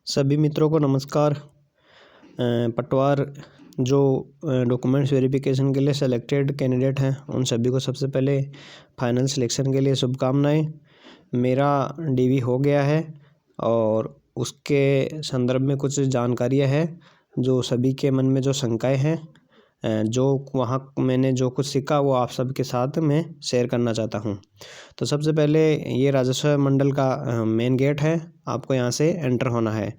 सभी मित्रों को नमस्कार। पटवार जो डॉक्यूमेंट्स वेरिफिकेशन के लिए सेलेक्टेड कैंडिडेट हैं उन सभी को सबसे पहले फाइनल सिलेक्शन के लिए शुभकामनाएं। मेरा डीवी हो गया है और उसके संदर्भ में कुछ जानकारियां हैं जो सभी के मन में जो शंकाएं हैं, जो वहाँ मैंने जो कुछ सीखा वो आप सबके साथ मैं शेयर करना चाहता हूँ। तो सबसे पहले ये राजस्व मंडल का मेन गेट है, आपको यहाँ से एंटर होना है।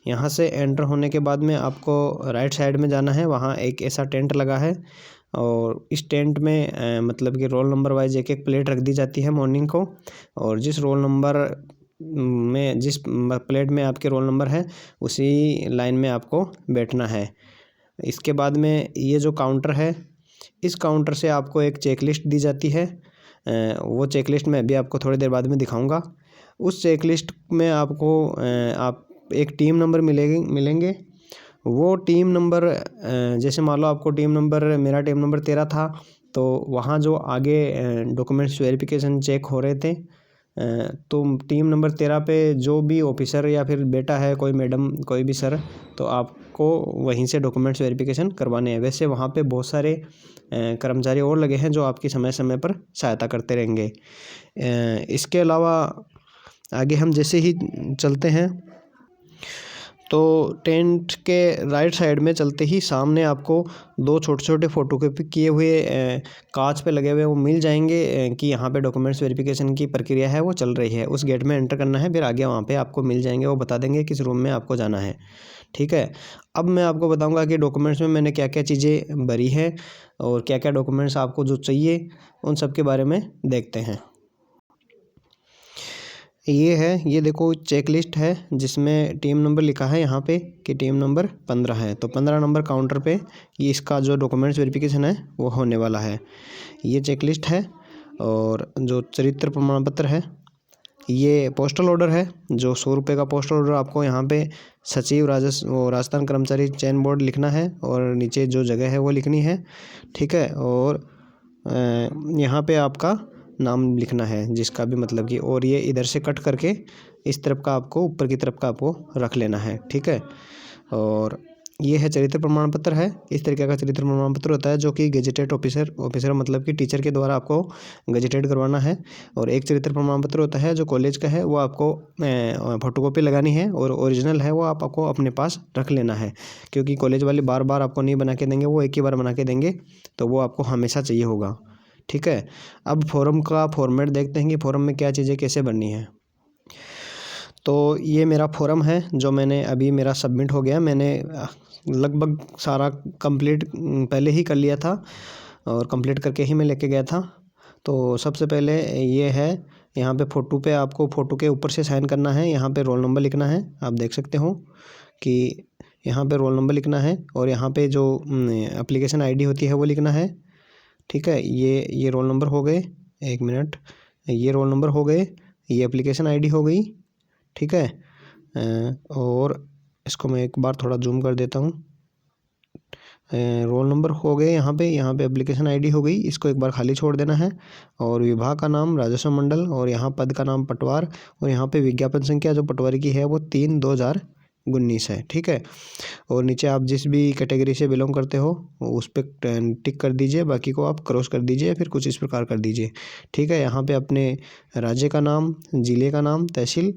यहाँ से एंटर होने के बाद में आपको राइट साइड में जाना है, वहाँ एक ऐसा टेंट लगा है और इस टेंट में मतलब कि रोल नंबर वाइज एक एक प्लेट रख दी जाती है मॉर्निंग को, और जिस रोल नंबर में जिस प्लेट में आपके रोल नंबर है उसी लाइन में आपको बैठना है। इसके बाद में ये जो काउंटर है, इस काउंटर से आपको एक चेकलिस्ट दी जाती है। वो चेकलिस्ट मैं अभी आपको थोड़ी देर बाद में दिखाऊंगा। उस चेकलिस्ट में आपको आप एक टीम नंबर मिलेंगे। वो टीम नंबर जैसे मान लो आपको मेरा टीम नंबर 13 था, तो वहाँ जो आगे डॉक्यूमेंट्स वेरिफिकेशन चेक हो रहे थे, तो टीम नंबर 13 पे जो भी ऑफिसर या फिर बेटा है, कोई मैडम, कोई भी सर, तो आपको वहीं से डॉक्यूमेंट्स वेरिफिकेशन करवाने हैं। वैसे वहाँ पे बहुत सारे कर्मचारी और लगे हैं जो आपकी समय समय पर सहायता करते रहेंगे। इसके अलावा आगे हम जैसे ही चलते हैं तो टेंट के राइट साइड में चलते ही सामने आपको दो छोटे छोटे फोटोकॉपी किए हुए कांच पे लगे हुए वो मिल जाएंगे कि यहाँ पे डॉक्यूमेंट्स वेरिफिकेशन की प्रक्रिया है वो चल रही है। उस गेट में एंटर करना है, फिर आगे वहाँ पे आपको मिल जाएंगे, वो बता देंगे किस रूम में आपको जाना है। ठीक है, अब मैं आपको बताऊँगा कि डॉक्यूमेंट्स में मैंने क्या क्या चीज़ें भरी है और क्या क्या डॉक्यूमेंट्स आपको जो चाहिए उन सब के बारे में देखते हैं। ये देखो चेकलिस्ट है जिसमें टीम नंबर लिखा है यहाँ पे कि टीम नंबर 15 है, तो 15 नंबर काउंटर पे ये इसका जो डॉक्यूमेंट्स वेरिफिकेशन है वो होने वाला है। ये चेकलिस्ट है और जो चरित्र प्रमाण पत्र है, ये पोस्टल ऑर्डर है जो 100 रुपये का पोस्टल ऑर्डर आपको यहाँ पे सचिव राजस्थान कर्मचारी चयन बोर्ड लिखना है और नीचे जो जगह है वो लिखनी है। ठीक है, और यहाँ पे आपका नाम लिखना है जिसका भी मतलब कि, और ये इधर से कट करके इस तरफ का आपको ऊपर की तरफ का आपको रख लेना है। ठीक है, और ये है चरित्र प्रमाण पत्र है। इस तरीके का चरित्र प्रमाण पत्र होता है जो कि गेजेटेड ऑफिसर मतलब कि टीचर के द्वारा आपको गेजेटेड करवाना है। और एक चरित्र प्रमाण पत्र होता है जो कॉलेज का है, वो आपको फोटोकॉपी लगानी है और ओरिजिनल है वो आपको अपने पास रख लेना है, क्योंकि कॉलेज वाले बार बार आपको नहीं बना के देंगे, वो एक ही बार बना के देंगे, तो वो आपको हमेशा चाहिए होगा। ठीक है, अब फॉर्म का फॉर्मेट देखते हैं कि फॉर्म में क्या चीज़ें कैसे भरनी है। तो ये मेरा फॉर्म है जो मैंने अभी मेरा सबमिट हो गया, मैंने लगभग सारा कंप्लीट पहले ही कर लिया था और कंप्लीट करके ही मैं लेके गया था। तो सबसे पहले ये है, यहाँ पे फ़ोटो पे आपको फ़ोटो के ऊपर से साइन करना है, यहाँ पे रोल नंबर लिखना है। आप देख सकते हो कि यहाँ पे रोल नंबर लिखना है और यहाँ पे जो एप्लीकेशन आईडी होती है वो लिखना है। ठीक है, ये रोल नंबर हो गए, एक मिनट, ये रोल नंबर हो गए, ये एप्लीकेशन आईडी हो गई। ठीक है, और इसको मैं एक बार थोड़ा जूम कर देता हूँ। रोल नंबर हो गए, यहाँ पे एप्लीकेशन आईडी हो गई, इसको एक बार खाली छोड़ देना है। और विभाग का नाम राजस्व मंडल, और यहाँ पद का नाम पटवार, और यहाँ पे विज्ञापन संख्या जो पटवारी की है वो 3/2019 है। ठीक है, और नीचे आप जिस भी कैटेगरी से बिलोंग करते हो उस पर टिक कर दीजिए, बाकी को आप क्रॉस कर दीजिए, फिर कुछ इस प्रकार कर दीजिए। ठीक है, यहाँ पे अपने राज्य का नाम, ज़िले का नाम, तहसील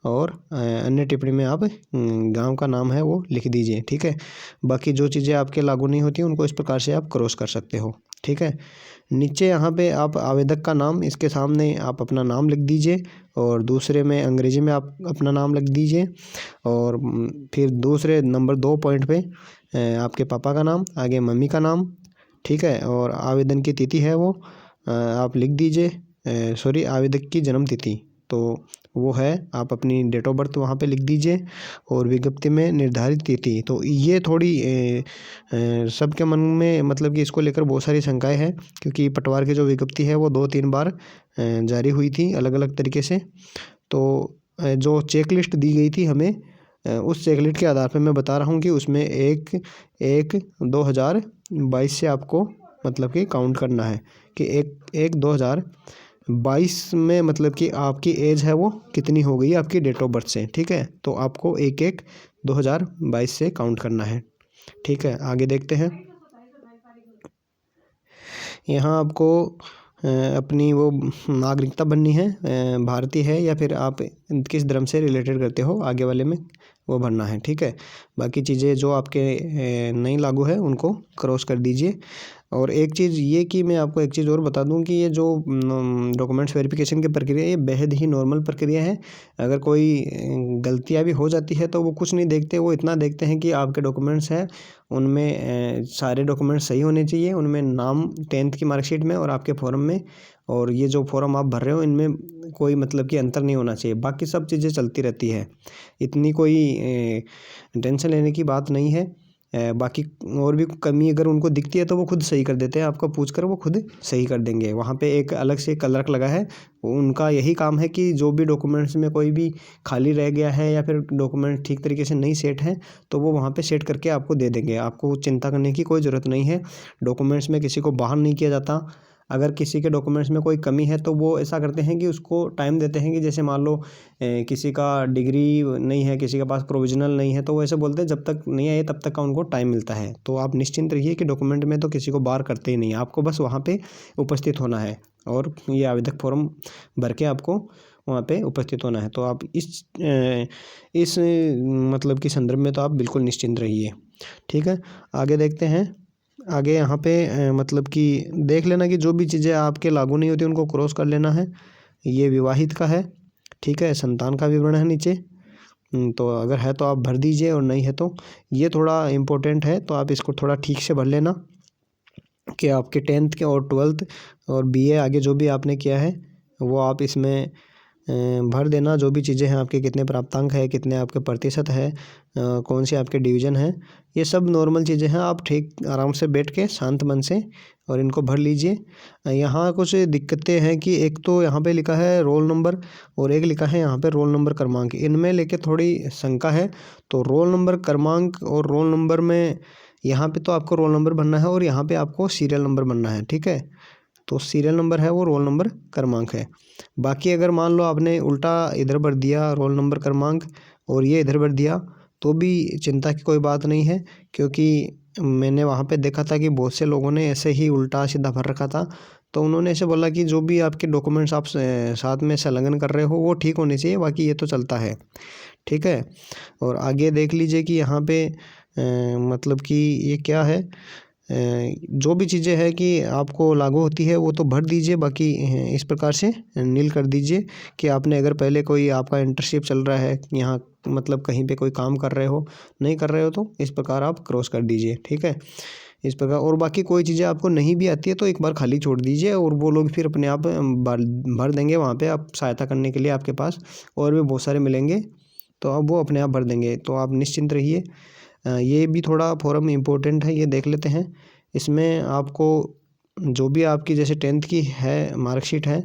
और अन्य टिप्पणी में आप गांव का नाम है वो लिख दीजिए। ठीक है, बाकी जो चीज़ें आपके लागू नहीं होती उनको इस प्रकार से आप क्रॉस कर सकते हो। ठीक है, नीचे यहाँ पे आप आवेदक का नाम, इसके सामने आप अपना नाम लिख दीजिए और दूसरे में अंग्रेजी में आप अपना नाम लिख दीजिए, और फिर दूसरे नंबर 2 पॉइंट पे आपके पापा का नाम, आगे मम्मी का नाम। ठीक है, और आवेदन की तिथि है वो आप लिख दीजिए, सॉरी, आवेदक की जन्म तिथि तो वो है, आप अपनी डेट ऑफ बर्थ वहाँ पे लिख दीजिए, और विज्ञप्ति में निर्धारित तिथि। तो ये थोड़ी सबके मन में मतलब कि इसको लेकर बहुत सारी शंकाएं हैं, क्योंकि पटवार की जो विज्ञप्ति है वो 2-3 बार जारी हुई थी अलग अलग तरीके से। तो जो चेकलिस्ट दी गई थी हमें, उस चेकलिस्ट के आधार पर मैं बता रहा हूँ कि उसमें 1/1/2022 से आपको मतलब कि काउंट करना है कि 1/1/2022 22 में मतलब कि आपकी एज है वो कितनी हो गई आपकी डेट ऑफ बर्थ से, ठीक है। तो आपको 1/1/2022 से काउंट करना है, ठीक है। आगे देखते हैं। यहाँ आपको अपनी वो नागरिकता बननी है, भारतीय है या फिर आप किस धर्म से रिलेटेड करते हो आगे वाले में वो भरना है, ठीक है। बाकी चीज़ें जो आपके नहीं लागू है उनको क्रॉस कर दीजिए। और एक चीज़ ये कि मैं आपको एक चीज़ और बता दूं कि ये जो डॉक्यूमेंट्स वेरिफिकेशन की प्रक्रिया ये बेहद ही नॉर्मल प्रक्रिया है। अगर कोई गलतियां भी हो जाती है तो वो कुछ नहीं देखते, वो इतना देखते हैं कि आपके डॉक्यूमेंट्स हैं उनमें सारे डॉक्यूमेंट्स सही होने चाहिए, उनमें नाम 10th की मार्कशीट में और आपके फॉर्म में, और ये जो फॉर्म आप भर रहे हो इनमें कोई मतलब कि अंतर नहीं होना चाहिए। बाकी सब चीज़ें चलती रहती है, इतनी कोई टेंशन लेने की बात नहीं है। बाकी और भी कमी अगर उनको दिखती है तो वो खुद सही कर देते हैं, आपको पूछ कर वो खुद सही कर देंगे। वहाँ पे एक अलग से क्लर्क लगा है, उनका यही काम है कि जो भी डॉक्यूमेंट्स में कोई भी खाली रह गया है या फिर डॉक्यूमेंट ठीक तरीके से नहीं सेट है तो वो वहाँ पे सेट करके आपको दे देंगे। आपको चिंता करने की कोई ज़रूरत नहीं है। डॉक्यूमेंट्स में किसी को बाहर नहीं किया जाता। अगर किसी के डॉक्यूमेंट्स में कोई कमी है तो वो ऐसा करते हैं कि उसको टाइम देते हैं कि जैसे मान लो किसी का डिग्री नहीं है, किसी के पास प्रोविजनल नहीं है, तो वो ऐसे बोलते हैं जब तक नहीं आए तब तक का उनको टाइम मिलता है। तो आप निश्चिंत रहिए कि डॉक्यूमेंट में तो किसी को बाहर करते ही नहीं है, आपको बस वहाँ पे उपस्थित होना है और ये आवेदक फॉर्म भर के आपको वहाँ पे उपस्थित होना है। तो आप इस मतलब कि संदर्भ में तो आप बिल्कुल निश्चिंत रहिए, ठीक है। आगे देखते हैं। आगे यहाँ पे मतलब कि देख लेना कि जो भी चीज़ें आपके लागू नहीं होती उनको क्रॉस कर लेना है। ये विवाहित का है, ठीक है। संतान का विवरण है नीचे, तो अगर है तो आप भर दीजिए और नहीं है तो ये थोड़ा इम्पोर्टेंट है तो आप इसको थोड़ा ठीक से भर लेना कि आपके 10th के और 12th और BA आगे जो भी आपने किया है वो आप इसमें भर देना। जो भी चीज़ें हैं आपके कितने प्राप्तांक है, कितने आपके प्रतिशत है, कौन से आपके डिवीज़न है, ये सब नॉर्मल चीज़ें हैं। आप ठीक आराम से बैठ के शांत मन से और इनको भर लीजिए। यहाँ कुछ दिक्कतें हैं कि एक तो यहाँ पे लिखा है रोल नंबर और एक लिखा है यहाँ पे रोल नंबर क्रमांक, इनमें लेके थोड़ी शंका है। तो रोल नंबर क्रमांक और रोल नंबर में यहाँ पे तो आपको रोल नंबर भरना है और यहाँ पे आपको सीरियल नंबर भरना है, ठीक है। तो सीरियल नंबर है वो रोल नंबर क्रमांक है। बाकी अगर मान लो आपने उल्टा इधर भर दिया रोल नंबर क्रमांक और ये इधर भर दिया तो भी चिंता की कोई बात नहीं है, क्योंकि मैंने वहाँ पे देखा था कि बहुत से लोगों ने ऐसे ही उल्टा सीधा भर रखा था। तो उन्होंने ऐसे बोला कि जो भी आपके डॉक्यूमेंट्स आप साथ में संलग्न कर रहे हो वो ठीक होने चाहिए, बाकी ये तो चलता है, ठीक है। और आगे देख लीजिए कि यहाँ पे मतलब कि ये क्या है, जो भी चीज़ें हैं कि आपको लागू होती है वो तो भर दीजिए। बाकी इस प्रकार से नील कर दीजिए कि आपने अगर पहले कोई आपका इंटर्नशिप चल रहा है यहाँ मतलब कहीं पे कोई काम कर रहे हो, नहीं कर रहे हो तो इस प्रकार आप क्रॉस कर दीजिए, ठीक है। इस प्रकार और बाकी कोई चीज़ें आपको नहीं भी आती है तो एक बार खाली छोड़ दीजिए और वो लोग फिर अपने आप भर देंगे। वहाँ पे आप सहायता करने के लिए आपके पास और भी बहुत सारे मिलेंगे, तो अब वो अपने आप भर देंगे, तो आप निश्चिंत रहिए। ये भी थोड़ा फॉर्म इम्पोर्टेंट है, ये देख लेते हैं। इसमें आपको जो भी आपकी जैसे 10th की है मार्कशीट है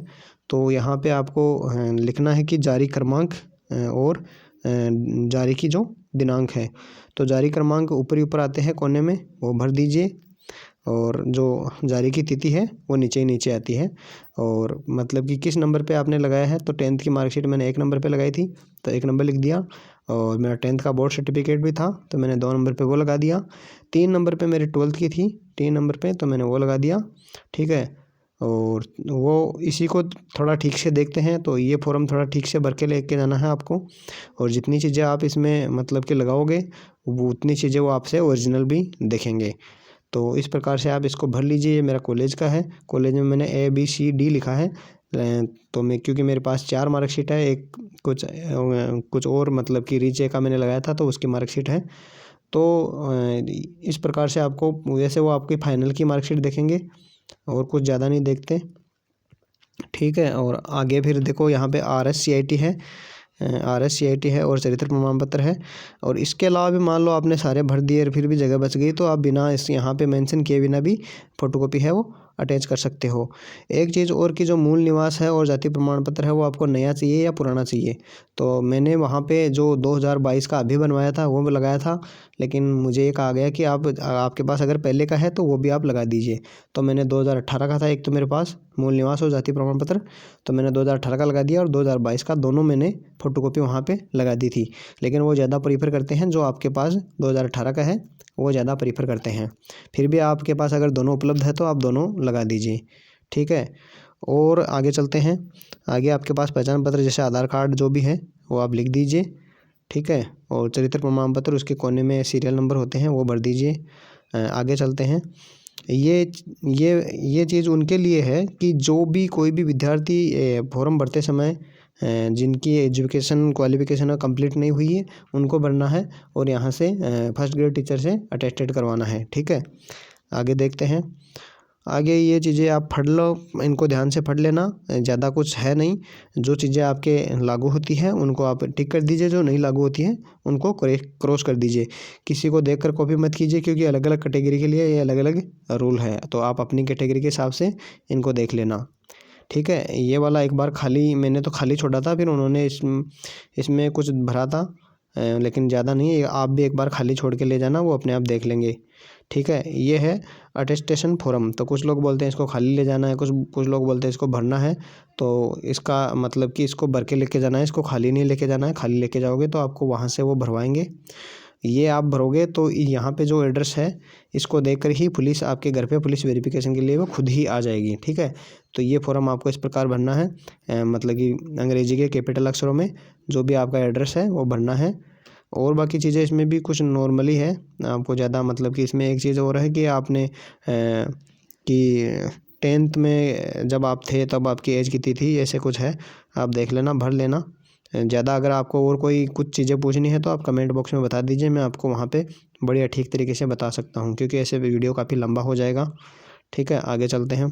तो यहाँ पे आपको लिखना है कि जारी क्रमांक और जारी की जो दिनांक है, तो जारी क्रमांक ऊपर ही ऊपर आते हैं कोने में, वो भर दीजिए। और जो जारी की तिथि है वो नीचे ही नीचे आती है। और मतलब कि किस नंबर पे आपने लगाया है, तो 10th की मार्कशीट मैंने 1 नंबर पे लगाई थी तो 1 नंबर लिख दिया। और मेरा 10th का बोर्ड सर्टिफिकेट भी था तो मैंने 2 नंबर पे वो लगा दिया। 3 नंबर पे मेरी 12th की थी 3 नंबर पे, तो मैंने वो लगा दिया, ठीक है। और वो इसी को थोड़ा ठीक से देखते हैं, तो ये फॉर्म थोड़ा ठीक से भर के लेके जाना है आपको। और जितनी चीज़ें आप इसमें मतलब कि लगाओगे वो उतनी चीज़ें वो आपसे ओरिजिनल भी देखेंगे। तो इस प्रकार से आप इसको भर लीजिए। ये मेरा कॉलेज का है, कॉलेज में मैंने ABCD लिखा है। तो मैं क्योंकि मेरे पास 4 मार्कशीट है, एक कुछ और मतलब कि रीचे का मैंने लगाया था तो उसकी मार्कशीट है। तो इस प्रकार से आपको वैसे वो आपकी फाइनल की मार्कशीट देखेंगे और कुछ ज़्यादा नहीं देखते, ठीक है। और आगे फिर देखो यहाँ पे RSCIT है और चरित्र प्रमाण पत्र है। और इसके अलावा भी मान लो आपने सारे भर दिए और फिर भी जगह बच गई तो आप बिना इस यहाँ पे मेंशन किए बिना भी फ़ोटोकॉपी है वो अटैच कर सकते हो। एक चीज़ और कि जो मूल निवास है और जाति प्रमाण पत्र है वो आपको नया चाहिए या पुराना चाहिए। तो मैंने वहाँ पे जो 2022 का अभी बनवाया था वो लगाया था, लेकिन मुझे ये कहा गया कि आपके पास अगर पहले का है तो वो भी आप लगा दीजिए। तो मैंने 2018 का था एक तो मेरे पास मूल निवास और जाति प्रमाण पत्र, तो मैंने 2018 का लगा दिया और 2022 का, दोनों मैंने फ़ोटोकॉपी वहाँ पे लगा दी थी। लेकिन वो ज़्यादा प्रीफर करते हैं, जो आपके पास 2018 का है वो ज़्यादा प्रीफर करते हैं। फिर भी आपके पास अगर दोनों उपलब्ध है तो आप दोनों लगा दीजिए, ठीक है। और आगे चलते हैं। आगे आपके पास पहचान पत्र जैसे आधार कार्ड जो भी है वो आप लिख दीजिए, ठीक है। और चरित्र प्रमाण पत्र उसके कोने में सीरियल नंबर होते हैं वो भर दीजिए। आगे चलते हैं। ये चीज़ उनके लिए है कि जो भी कोई भी विद्यार्थी फॉर्म भरते समय जिनकी एजुकेशन क्वालिफिकेशन कंप्लीट नहीं हुई है उनको भरना है, और यहाँ से फर्स्ट ग्रेड टीचर से अटेस्टेड करवाना है, ठीक है। आगे देखते हैं। आगे ये चीज़ें आप पढ़ लो, इनको ध्यान से पढ़ लेना, ज़्यादा कुछ है नहीं। जो चीज़ें आपके लागू होती हैं उनको आप टिक कर दीजिए, जो नहीं लागू होती हैं उनको क्रॉस कर दीजिए। किसी को देखकर कॉपी मत कीजिए, क्योंकि अलग अलग कैटेगरी के लिए ये अलग अलग रूल है, तो आप अपनी कैटेगरी के हिसाब से इनको देख लेना, ठीक है। ये वाला एक बार खाली मैंने तो खाली छोड़ा था, फिर उन्होंने इसमें कुछ भरा था, लेकिन ज़्यादा नहीं। आप भी एक बार खाली छोड़ के ले जाना, वो अपने आप देख लेंगे, ठीक है। ये है अटेस्टेशन फॉर्म। तो कुछ लोग बोलते हैं इसको खाली ले जाना है, कुछ लोग बोलते हैं इसको भरना है। तो इसका मतलब कि इसको भर के लेके जाना है, इसको खाली नहीं लेके जाना है। खाली लेके जाओगे तो आपको वहाँ से वो भरवाएंगे। ये आप भरोगे तो यहाँ पे जो एड्रेस है इसको देखकर ही पुलिस आपके घर पे पुलिस वेरिफिकेशन के लिए वो खुद ही आ जाएगी, ठीक है। तो ये फॉर्म आपको इस प्रकार भरना है, मतलब कि अंग्रेजी के कैपिटल अक्षरों में जो भी आपका एड्रेस है वो भरना है। और बाकी चीज़ें इसमें भी कुछ नॉर्मली है, आपको ज़्यादा मतलब कि इसमें एक चीज़ और है कि आपने कि 10th में जब आप थे तब आपकी एज कितनी थी, ऐसे कुछ है, आप देख लेना, भर लेना। ज़्यादा अगर आपको और कोई कुछ चीज़ें पूछनी है तो आप कमेंट बॉक्स में बता दीजिए, मैं आपको वहाँ पे बढ़िया ठीक तरीके से बता सकता हूँ, क्योंकि ऐसे वीडियो काफ़ी लंबा हो जाएगा, ठीक है। आगे चलते हैं,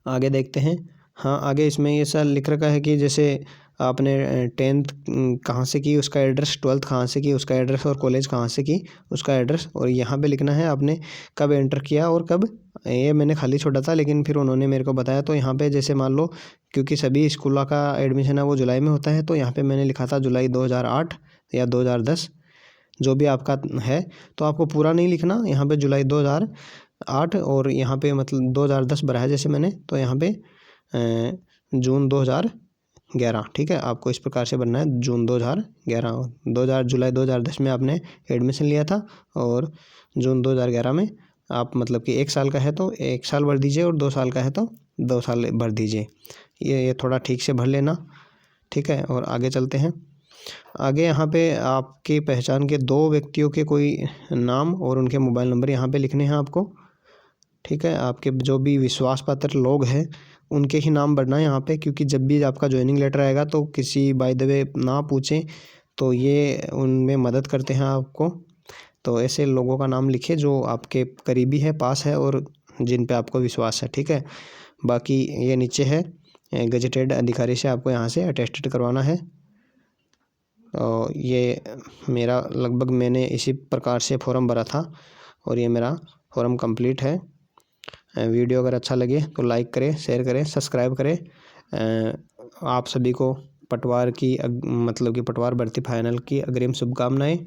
आगे देखते हैं। हाँ, आगे इसमें ये सब लिख रखा है कि जैसे आपने 10th कहाँ से की उसका एड्रेस, 12th कहाँ से की उसका एड्रेस, और कॉलेज कहाँ से की उसका एड्रेस, और यहाँ पे लिखना है आपने कब एंटर किया और कब। ये मैंने खाली छोड़ा था, लेकिन फिर उन्होंने मेरे को बताया, तो यहाँ पे जैसे मान लो, क्योंकि सभी स्कूलों का एडमिशन है वो जुलाई में होता है, तो यहाँ पर मैंने लिखा था जुलाई 2008 या 2010 जो भी आपका है। तो आपको पूरा नहीं लिखना, यहाँ पे जुलाई 2008 और यहाँ पे मतलब 2010 भरा है जैसे मैंने, तो यहाँ पे जून 2011, ठीक है। आपको इस प्रकार से भरना है, जून 2011, जुलाई 2010 में आपने एडमिशन लिया था, और जून 2011 में आप मतलब कि 1 साल का है तो 1 साल भर दीजिए, और 2 साल का है तो 2 साल भर दीजिए। ये थोड़ा ठीक से भर लेना, ठीक है। और आगे चलते हैं। आगे यहाँ पे आपकी पहचान के 2 व्यक्तियों के कोई नाम और उनके मोबाइल नंबर यहाँ पे लिखने हैं आपको, ठीक है। आपके जो भी विश्वास पात्र लोग हैं उनके ही नाम भरना है यहाँ पे, क्योंकि जब भी आपका ज्वाइनिंग लेटर आएगा तो किसी बाय द वे ना पूछें तो ये उनमें मदद करते हैं आपको। तो ऐसे लोगों का नाम लिखिए जो आपके करीबी है, पास है, और जिन पे आपको विश्वास है, ठीक है। बाकी ये नीचे है, गजेटेड अधिकारी से आपको यहाँ से अटेस्टेड करवाना है। और ये मेरा लगभग मैंने इसी प्रकार से फॉर्म भरा था, और ये मेरा फॉर्म कंप्लीट है। वीडियो अगर अच्छा लगे तो लाइक करें, शेयर करें, सब्सक्राइब करें। आप सभी को पटवार की मतलब कि पटवार भर्ती फाइनल की अग्रिम शुभकामनाएं,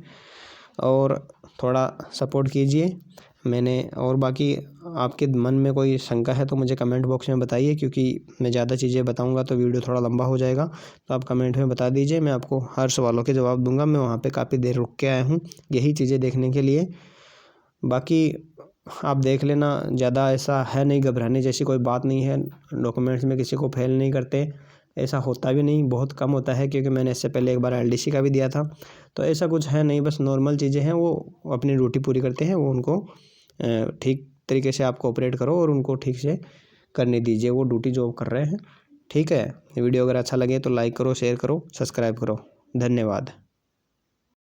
और थोड़ा सपोर्ट कीजिए। मैंने और बाकी आपके मन में कोई शंका है तो मुझे कमेंट बॉक्स में बताइए, क्योंकि मैं ज़्यादा चीज़ें बताऊंगा तो वीडियो थोड़ा लंबा हो जाएगा। तो आप कमेंट में बता दीजिए, मैं आपको हर सवालों के जवाब दूंगा। मैं वहाँ पे काफ़ी देर रुक के आया हूँ यही चीज़ें देखने के लिए। बाकी आप देख लेना, ज़्यादा ऐसा है नहीं, घबराने जैसी कोई बात नहीं है। डॉक्यूमेंट्स में किसी को फेल नहीं करते, ऐसा होता भी नहीं, बहुत कम होता है, क्योंकि मैंने इससे पहले एक बार LDC का भी दिया था। तो ऐसा कुछ है नहीं, बस नॉर्मल चीज़ें हैं, वो अपनी ड्यूटी पूरी करते हैं। वो उनको ठीक तरीके से आप कोऑपरेट करो और उनको ठीक से करने दीजिए, वो ड्यूटी जो कर रहे हैं, ठीक है। वीडियो अगर अच्छा लगे तो लाइक करो, शेयर करो, सब्सक्राइब करो। धन्यवाद।